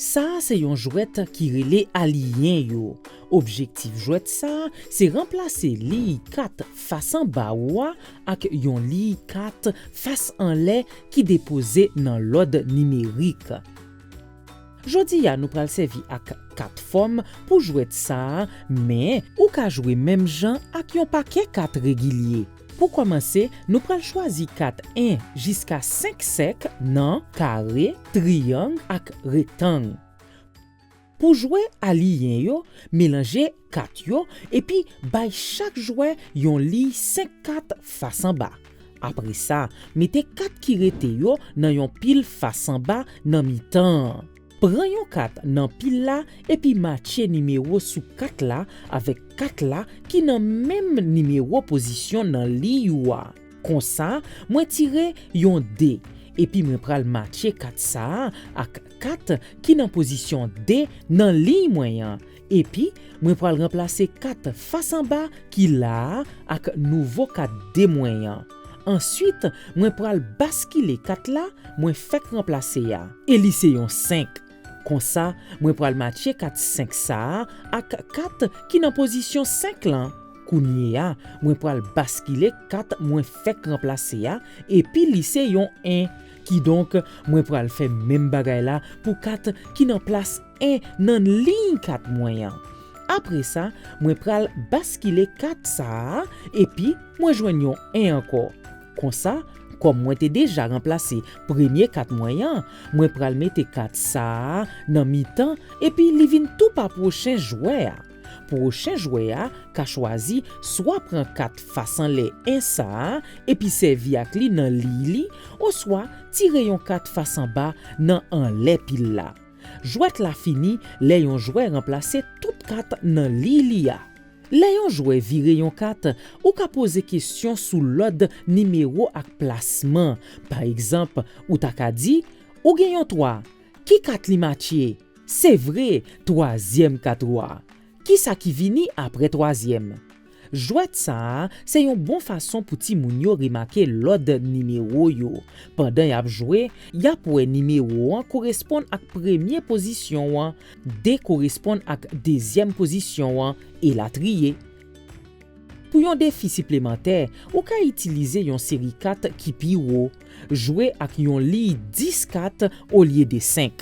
Ça, c'est yon jouet qui relè alien yo. Objectif jouet ça, c'est remplacer li 4 face en bas wa ak yon li 4 face en lè qui déposé dans l'ordre numérique. Jodi ya nous pral servi ak 4 formes pour jouer ça, mais ou ka jouer même jan ak yon paquet 4 régulier. Pour commencer, nous pral choisi 4 1 jusqu'à 5 sec nan carré, triangle ak rectangle. Pour jouer alien yo, mélanger 4 yo et puis bay chaque jouet yon li 5-4 face en bas. Après ça, mettez 4 qui rete yo nan yon pile face en bas nan mi-temps. Prends yon 4 nan pile là et puis matcher numéro sous 4 là avec 4 là qui nan même numéro position nan li yo. Comme ça, moi tire yon D et puis moi pral matcher 4 ça ak 4 qui nan position D nan li moyen. Et puis moi pral remplacer 4 face en bas qui là ak nouveau 4 D moyen. Ensuite, moi pral basculer 4 là, moi fait remplacer ya. Et li c'est yon 5. Comme ça, moi pral matcher 4 5 ça ak 4 qui nan position 5 là. Kounye ya, moi pral basculer 4 moi fait remplacer ya et puis li c'est yon 1 qui donc moi pral faire même bagay là pour 4 qui nan place 1 nan ligne 4 moyen. Après ça, moi pral basculer 4 ça et puis moi joindre yon 1 encore. Comme ça, comme moi t'ai déjà remplacé premier 4 moyen, moi pral mettre 4 ça dans mi-temps et puis li vinn tout par prochain jouet. Prochain jouet qu'a choisi soit prend 4 face en les 1 ça et puis servi ak li nan li ou soit tirer yon 4 face en bas nan en les pile là. Jouet la fini, les yon jouet remplacer tout 4 nan li a. Les yon jouet virer yon 4 ou ka poser question sous l'ordre numéro ak placement. Par exemple, ou ta ka di ou gen yon 3, qui 4 li matché? C'est vrai, 3e 4. Qui ça qui vini après 3e? Jouet ça, c'est une bonne façon pour ti moun yo remarquer l'ordre numéro yo. Pendant y a joué, y a pour numéro 1 correspond à première position, D correspond à deuxième position et la trier. Pour un défi supplémentaire, ou ka utiliser yon série 4 qui pi haut, jouer avec yon li 10-4 au lieu de 5.